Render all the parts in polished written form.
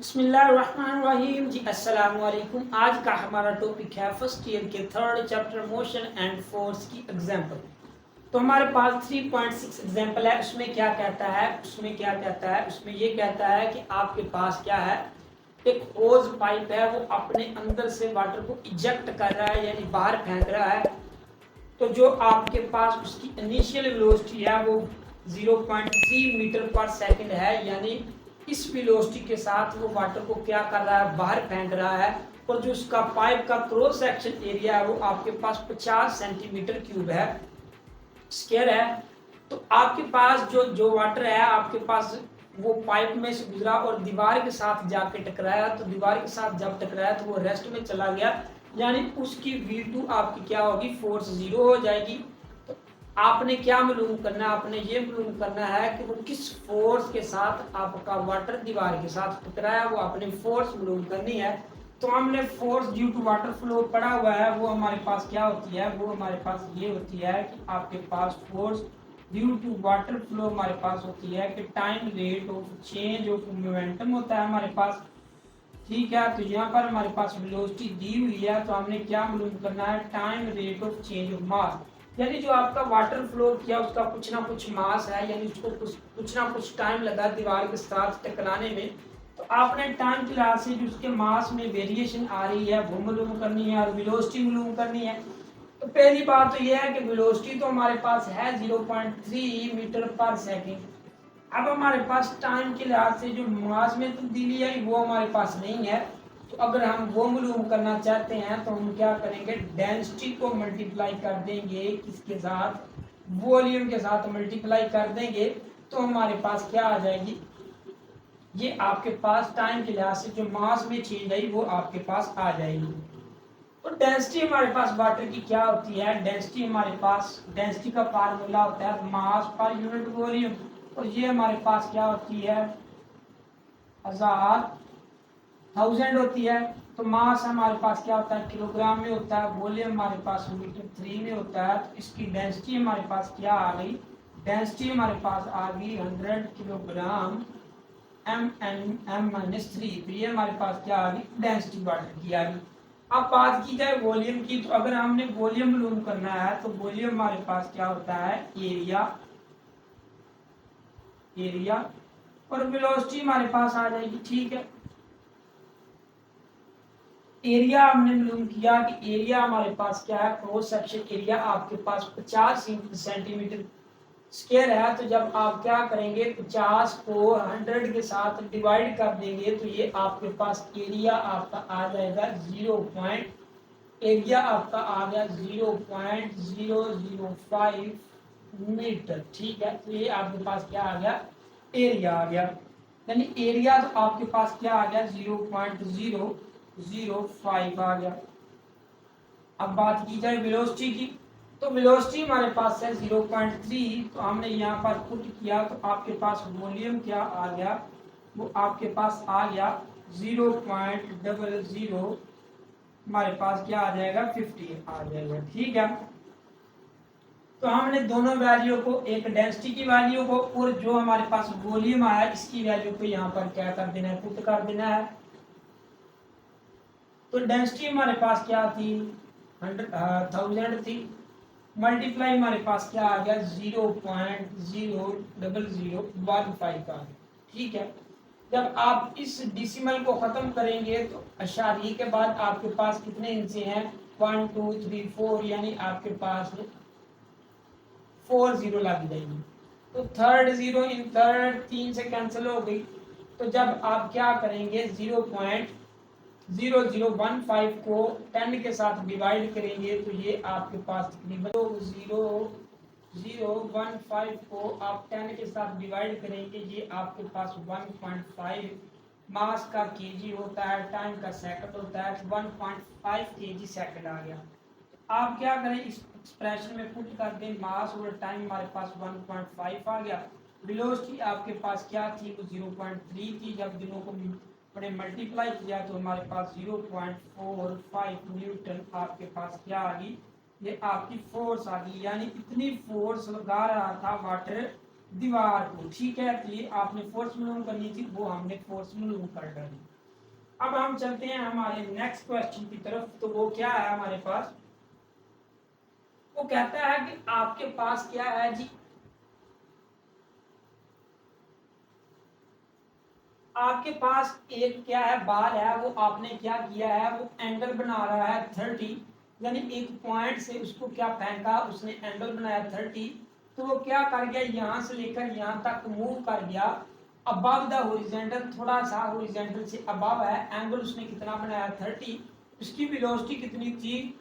बिस्मिल्लाहिर्रहमानिर्रहीम जी अस्सलाम वालेकुम। आज का हमारा टॉपिक है फर्स्ट ईयर के third chapter motion and force की एग्जांपल। तो हमारे पास 3.6 एग्जांपल है। उसमें ये कहता है कि आपके पास क्या है, एक होज पाइप है, वो अपने अंदर से वाटर को इजेक्ट कर रहा है यानी बाहर फेंक रहा है। तो जो आपके पास उसकी इनिशियल वेलोसिटी है वो 0.3 मीटर पर सेकंड है, यानी इस वेलोसिटी के साथ वो वाटर को क्या कर रहा है, बाहर फेंक रहा है। और जो उसका पाइप का क्रॉस सेक्शन एरिया है वो आपके पास 50 सेंटीमीटर क्यूब है, स्क्वायर है। तो आपके पास जो जो वाटर है आपके पास वो पाइप में से गुजरा और दीवार के साथ जाके टकराया। तो दीवार के साथ जब टकराया तो वो रेस्ट में चला गया, यानी उसकी V2 आपकी क्या होगी, फोर्स 0 हो जाएगी। तो आपने क्या मालूम करना है, आपने ये मालूम करना है कि वो किस फोर्स के साथ आपका वाटर दीवार के साथ टकराया, वो आपने फोर्स मालूम करनी है। तो हमने force due to water flow पढ़ा हुआ है, वो हमारे पास क्या होती है, वो हमारे पास ये होती है कि आपके पास force due to water flow हमारे पास होती है कि time rate of change of momentum होता है हमारे पास। ठीक है, तो यहाँ पर हमारे पास वेलोसिटी दी हुई है, तो हमने क्या मालूम करना है, time rate of change of mass, यानी जो आपका वाटर फ्लो किया उसका कुछ ना कुछ मास है, यानी उसको कुछ ना कुछ टाइम लगा दीवार के साथ टकराने में। तो आपने टाइम के लिहाज से जो उसके मास में वेरिएशन आ रही है वो मालूम करनी है और वेलोसिटी मालूम करनी है। तो पहली बात तो यह है कि वेलोसिटी तो हमारे पास है 0.3 मीटर पर सेकेंड। अब हमारे पास टाइम के लिहाज से जो मास में तब्दीली है वो हमारे पास नहीं है। तो अगर हम वो मालूम करना चाहते हैं तो हम क्या करेंगे, डेंसिटी को मल्टीप्लाई कर देंगे, किसके साथ, वॉल्यूम के साथ मल्टीप्लाई कर देंगे। तो हमारे पास क्या आ जाएगी, ये आपके पास टाइम के लिहाज से जो मास में चेंज आई वो आपके पास आ जाएगी। तो डेंसिटी हमारे पास वाटर की क्या होती है, डेंसिटी हमारे पास, डेंसिटी का फार्मूला होता है मास पर यूनिट वॉल्यूम। और ये हमारे पास क्या होती है, हजार, थाउजेंड होती है। तो मास हमारे पास क्या होता है, किलोग्राम में होता है। वॉल्यूम हमारे पास मीटर 3 में होता है। तो इसकी डेंसिटी हमारे पास क्या आ गई, डेंसिटी हमारे पास आ गई 100 किलोग्राम M-3। तो ये हमारे पास क्या आ गई, डेंसिटी वाटर की आ गई। अब बात की जाए वॉल्यूम की, तो अगर हमने वॉल्यूम मालूम करना है तो वॉल्यूम हमारे पास क्या होता है, एरिया, एरिया और वेलोसिटी हमारे पास आ जाएगी। ठीक है, एरिया हमने मालूम किया कि एरिया हमारे पास क्या है, क्रॉस सेक्शन एरिया आपके पास 50 सेंटीमीटर स्क्वायर है। तो जब आप क्या करेंगे, 50 को 100 के साथ डिवाइड कर देंगे तो ये आपके पास एरिया आपका आ जाएगा 0. एरिया आपका आ गया 0.005 मीटर। ठीक है, तो ये आपके पास क्या आ गया, एरिया आ गया। यानी एरिया तो आपके पास क्या आ गया, 0.005 आ गया। अब बात की जाए वेलोसिटी की, तो वेलोसिटी हमारे पास है 0.3। तो हमने यहाँ पर पुट किया तो आपके पास वॉल्यूम क्या आ गया, वो आपके पास आ गया 0.00, हमारे पास क्या आ जाएगा, 50 आ जाएगा। ठीक है, तो हमने दोनों वैल्यू को, एक डेंसिटी की वैल्यू को और जो हमारे पास वॉल्यूम आया इसकी वैल्यू को यहाँ पर क्या कर देना है, पुट कर देना है। तो डेंसिटी हमारे पास क्या थी, 1000 थी, मल्टीप्लाई हमारे पास क्या आ गया, 0.00015 का। ठीक है, जब आप इस डिसिमल को खत्म करेंगे तो अशारी के बाद आपके पास कितने इंचे हैं, 1 2 3 4, यानी आपके पास 4 जीरो लग जाएगी। तो थर्ड जीरो इन थर्ड 3 से कैंसिल हो गई। तो जब आप क्या करेंगे, 0.0015 को 10 के साथ डिवाइड करेंगे तो ये आपके पास तकरीबन 0.015 को आप 10 के साथ डिवाइड करेंगे, ये आपके पास 1.5 मास का केजी होता है, टाइम का सेकंड होता है, 1.5 केजी सेकंड आ गया। आप क्या करें, इस एक्सप्रेशन में पुट कर दें मास और टाइम, हमारे पास 1.5 आ गया। वेलोसिटी आपके पास क्या थी, वो 0.3 थी। जब दिनों को बड़े मल्टीप्लाई किया तो हमारे पास 0.45 न्यूटन आपके पास क्या आ गई, ये आपकी फोर्स आ गई। यानी इतनी फोर्स लगा रहा था वाटर दीवार को। ठीक है, तो ये आपने फोर्स मालूम करनी थी, वो हमने फोर्स मालूम कर डाली। अब हम चलते हैं हमारे नेक्स्ट क्वेश्चन की तरफ। तो वो क्या है हमारे पास, वो कहता है कि आपके पास क्या है जी, आपके पास एक क्या है बाल है, वो आपने क्या किया है, वो एंगल बना रहा है 30, यानी एक पॉइंट से उसको क्या फेंका, उसने एंगल बनाया 30। तो वो क्या कर गया, यहां से लेकर यहां तक मूव कर गया अबव द हॉरिजॉन्टल, थोड़ा सा हॉरिजॉन्टल से अबव है, एंगल उसने कितना बनाया 30। उसकी वेलोसिटी कितनी थी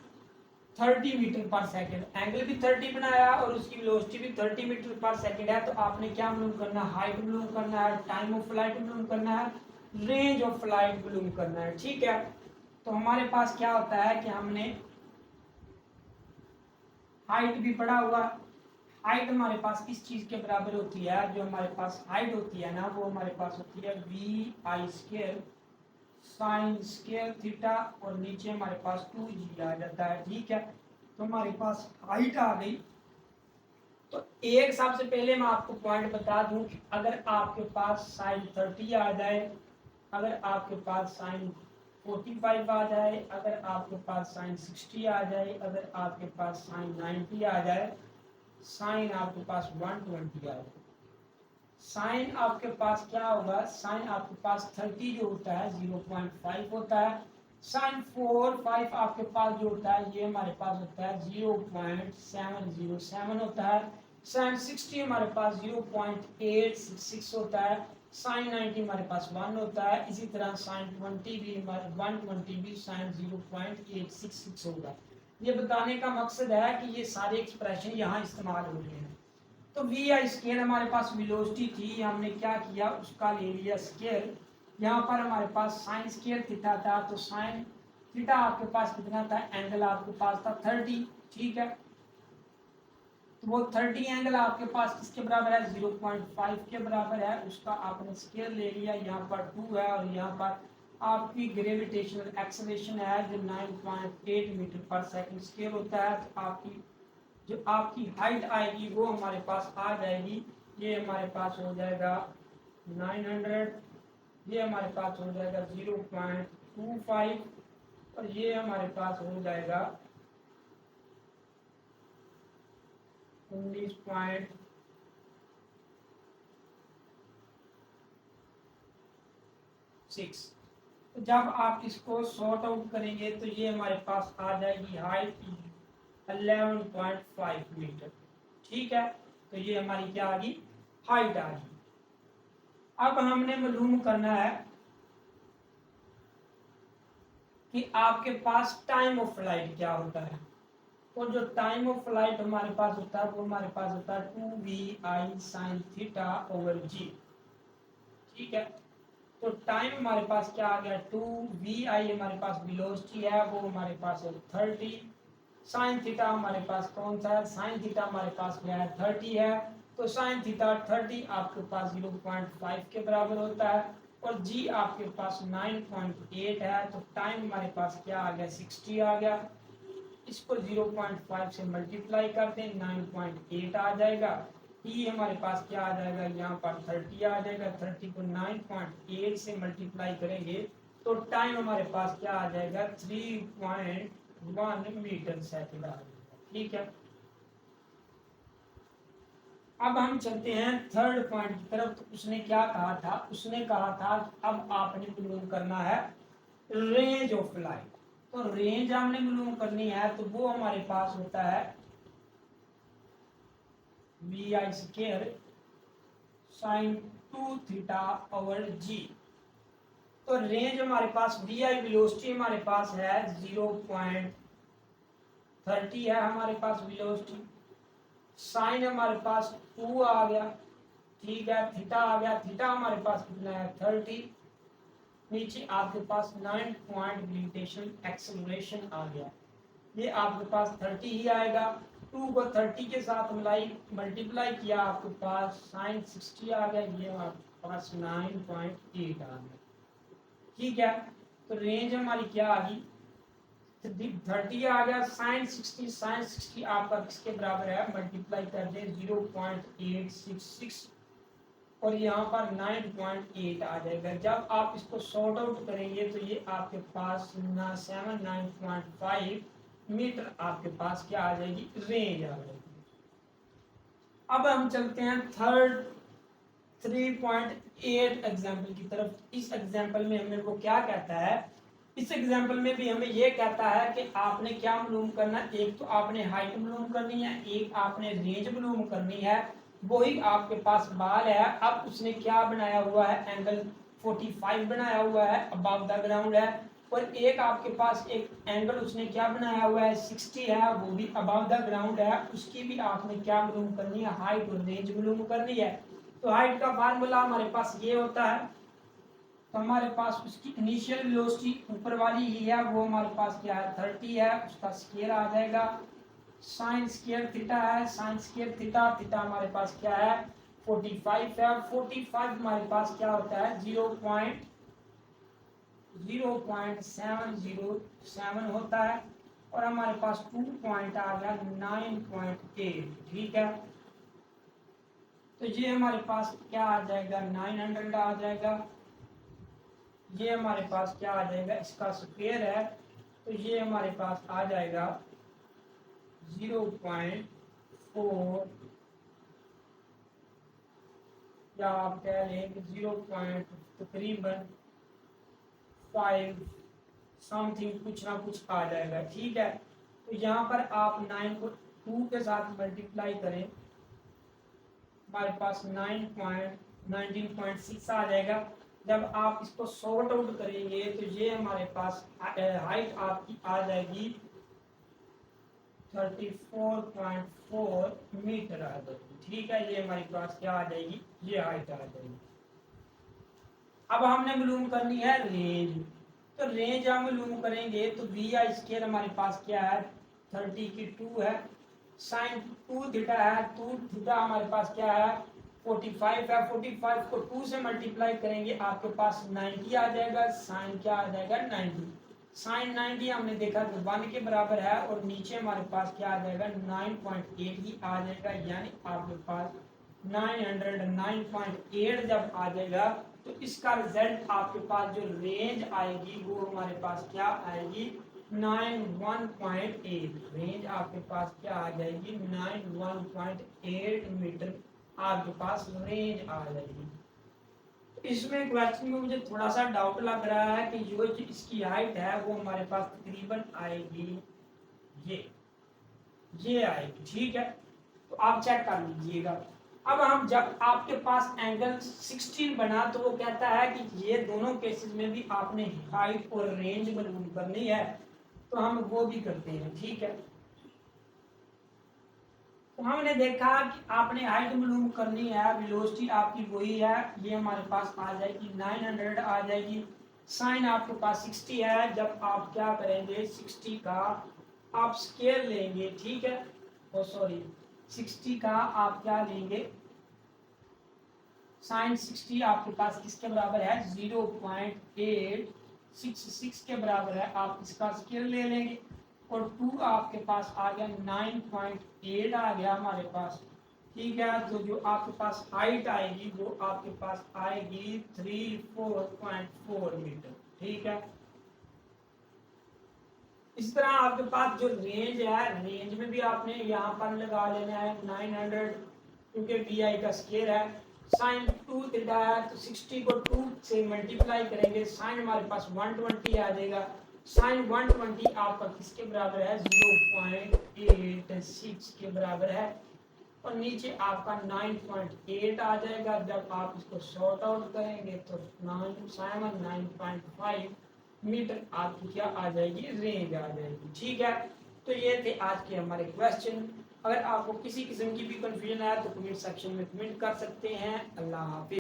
30 मीटर पर सेकेंड, एंगल भी 30 बनाया और उसकी वेलोसिटी भी 30 मीटर पर सेकेंड है। तो आपने क्या मालूम करना है, हाइट मालूम करना है, टाइम ऑफ फ्लाइट मालूम करना है, रेंज ऑफ फ्लाइट मालूम करना है। ठीक है, तो हमारे पास क्या होता है कि हमने हाइट भी पढ़ा हुआ। हाइट हमारे पास किस चीज के बराबर होती है, जो हमारे पास हाइट होती है ना, वो हमारे पास होती है we I square sine square theta, और नीचे हमारे पास 2g आ जाता है। ठीक है, तो हमारे पास हाइट आ गई। तो एक सबसे पहले मैं आपको पॉइंट बता दूं कि अगर आपके पास साइन 30 आ जाए, अगर आपके पास साइन 45 आ जाए, अगर आपके पास साइन 60 आ जाए, अगर आपके पास साइन 90 आ जाए, साइन आपके पास 120 आ जाए, साइन आपके पास क्या होगा, साइन आपके पास 30 जो होता है 0.5 होता है, साइन 4 5 आपके पास जो होता है ये हमारे पास होता है 0.707 होता है, साइन 60 हमारे पास 0.866 होता है, साइन 90 हमारे पास 1 होता है, इसी तरह साइन 20 भी हमारे 120 भी साइन 0.866 होगा। ये बताने का मकसद है कि ये सारे एक्सप्रेशन यहाँ इस्तेमाल हो रहे हैं। तो वी आई स्केयर हमारे पास वेलोसिटी थी, हमने क्या किया उसका ले लिया स्केयर। यहाँ पर हमारे पास साइन स्केयर थीटा था, तो साइन थीटा आपके पास कितना था, एंगल आपके पास था 30। ठीक है, तो वो 30 एंगल आपके पास किसके बराबर है, 0.5 के बराबर है, उसका आपने स्केयर ले लिया। यहाँ पर 2 है और यहाँ पर आपकी ग्रेविटेशनल एक्सेलरेशन है जो 9.8 मीटर पर सेकंड स्केयर होता है। तो आपकी जो आपकी हाइट आएगी वो हमारे पास आ जाएगी, ये हमारे पास हो जाएगा 900, ये हमारे पास हो जाएगा 0.25, और ये हमारे पास हो जाएगा 19.6। तो जब आप इसको सॉर्ट आउट करेंगे तो ये हमारे पास आ जाएगी हाइट 11.5 मीटर। ठीक है, तो ये हमारी क्या आ गई, हाइट आ गई। अब हमने मालूम करना है कि आपके पास टाइम ऑफ फ्लाइट क्या होता है। तो जो टाइम ऑफ फ्लाइट हमारे पास होता है वो हमारे पास होता है 2v i sin theta over g। ठीक है, तो टाइम हमारे पास क्या आ गया, 2v i हमारे पास वेलोसिटी है, वो हमारे पास है 30। साइन थीटा हमारे पास कौन सा है, साइन थीटा हमारे पास क्या है 30 है, तो साइन थीटा 30 आपके पास 0.5 के बराबर होता है, और g आपके पास 9.8 है। तो टाइम हमारे पास क्या आ गया 60 आ गया, इसको 0.5 से मल्टीप्लाई करते हैं 9.8 आ जाएगा। ई हमारे पास क्या आ जाएगा, यहाँ पर 30 आ जाएगा, 30 को 9.8 से मल्टीप्लाई करेंगे तो टाइम हमारे पास क्या आ जाएगा 3.1 मीटर सेकेंड आ जाएगा। ठीक है, अब हम चलते हैं थर्ड पॉइंट की तरफ। तो उसने क्या कहा था, उसने कहा था अब आपने मालूम करना है रेंज ऑफ लाइट। तो रेंज हमने मालूम करनी है, तो वो हमारे पास होता है we I square sine 2 theta over G. तो रेंज हमारे पास वी आई वेलोसिटी हमारे पास है 0.30 है हमारे पास वेलोसिटी, साइन हमारे पास 2 आ गया। ठीक है, थीटा आ गया, थीटा हमारे पास कितना है 30, नीचे आपके पास 9 पॉइंट ग्रेविटेशन एक्सेलरेशन आ गया, ये आपके पास 30 ही आएगा। 2 को 30 के साथ मल्टीप्लाई किया, आपके पास साइन 60 आ गया, ये आपके पास 9.8 आ गया। ठीक है, तो रेंज हमारी क्या आ गई 30 आ गया, साइन 60 आपका किसके बराबर है, मल्टीप्लाई कर दे 0.866 और यहाँ पर 9.8 आ जाएगा। जब आप इसको सॉर्ट आउट करेंगे तो ये आपके पास 9.5 मीटर आपके पास क्या आ जाएगी, रेंज आ जाएगी। अब हम चलते हैं थर्ड 3.8 एग्जाम्पल की तरफ। इस एग्जाम्पल में हमें वो क्या कहता है, इस एग्जाम्पल में भी हमें ये कहता है कि आपने क्या मालूम करना, एक तो आपने हाइट मालूम करनी है, एक आपने रेंज मालूम करनी है। वही आपके पास बाल है, अब उसने क्या बनाया हुआ है, एंगल 45 बनाया हुआ है, अबव द ग्राउंड है। और एक आपके पास एक एंगल उसने क्या बनाया हुआ है, 60 है, वो भी अबव द ग्राउंड है। उसकी भी आपने क्या मालूम करनी है, हाइट और रेंज मालूम करनी है। तो हाइट का फार्मूला हमारे पास ये होता है, तो हमारे पास उसकी इनिशियल वेलोसिटी ऊपर वाली ही है, वो हमारे पास क्या है 30 है, उसका स्केयर आ जाएगा साइन स्केयर थीटा है, साइन स्केयर थीटा, थीटा हमारे पास क्या है 45 है, 45 हमारे पास क्या होता है 0.0707 होता है, और हमारे पास 2 पॉइंट आ गया 9.8, ठीक है। तो ये हमारे पास क्या आ जाएगा 900 आ जाएगा, ये हमारे पास क्या आ जाएगा, इसका स्क्वायर है, तो ये हमारे पास आ जाएगा 0.4 या आप कह लें कि 0. तकरीबन 5 समथिंग कुछ ना कुछ आ जाएगा, ठीक है। तो यहाँ पर आप 9 को 2 के साथ मल्टीप्लाई करें, हमारे पास 19.6 आ जाएगा। जब आप इसको सॉर्ट आउट करेंगे तो ये हमारे पास हाइट आपकी आ जाएगी 34.4 मीटर आ जाएगी, ठीक है। ये हमारे पास क्या आ जाएगी, ये हाइट आ जाएगी। अब हमने मालूम करनी है रेंज, तो रेंज हम मालूम करेंगे तो वी आई स्केयर हमारे पास क्या है 30 की 2 है, साइन 2 थीटा है, 2 थीटा हमारे पास क्या है 45 है, 45 को 2 से मल्टीप्लाई करेंगे आपके पास 90 आ जाएगा, साइन क्या आ जाएगा 90, साइन 90 हमने देखा कि 1 के बराबर है, और नीचे हमारे पास क्या आ जाएगा 9.8 ही आ जाएगा, यानी आपके पास 909.8 जब आ जाएगा तो इसका रिजल्ट आपके पास जो रेंज आएगी वो हमारे पास क्या आएगी 91.8, रेंज आपके पास क्या आ जाएगी 91.8 मीटर आपके पास रेंज आ जाएगी। इसमें क्वेश्चन में मुझे थोड़ा सा डाउट लग रहा है कि जो इसकी हाइट है वो हमारे पास तकरीबन आएगी ये आएगी, ठीक है। तो आप चेक कर लीजिएगा। अब हम जब आपके पास एंगल 16 बना तो वो कहता है कि ये दोनों केसेस में भी आपने हाइट और रेंज मालूम करनी है, तो हम वो भी करते हैं, ठीक है। तो हमने देखा कि आपने हाइट मालूम करनी है, वेलोसिटी आपकी वही है, ये हमारे पास आ जाएगी 900 आ जाएगी, साइन आपके पास 60 है। जब आप क्या करेंगे 60 का आप स्केयर लेंगे, ठीक है, ओ सॉरी 60 का आप क्या लेंगे साइन 60 आपके पास किसके बराबर है 0.866 के बराबर है, आप इसका स्केयर ले लेंगे, और 2 आपके पास आ गया 9.8 आ गया हमारे पास, ठीक है। तो जो आपके पास हाइट आएगी वो आपके पास आएगी 34.4 मीटर, ठीक है। इस तरह आपके पास जो रेंज है, रेंज में भी आपने यहाँ पर लगा लेना है 900, क्योंकि वी आई का स्केयर है, साइन 2 थीटा है तो 60 को 2 से मल्टीप्लाई करेंगे, साइन हमारे पास 120 आ जाएगा, साइन 120 आपका किसके बराबर है 0.86 के बराबर है, और नीचे आपका 9.8 आ जाएगा। जब आप इसको सॉर्ट आउट करेंगे तो 9.5 मीटर आपकी क्या आ जाएगी रेंज आ जाएगी, ठीक है। तो ये थे आज के हमारे क्वेश्चन। अगर आपको किसी किस्म की भी कंफ्यूजन आया तो कमेंट सेक्शन में कमेंट कर सकते हैं। अल्लाह हाफिज।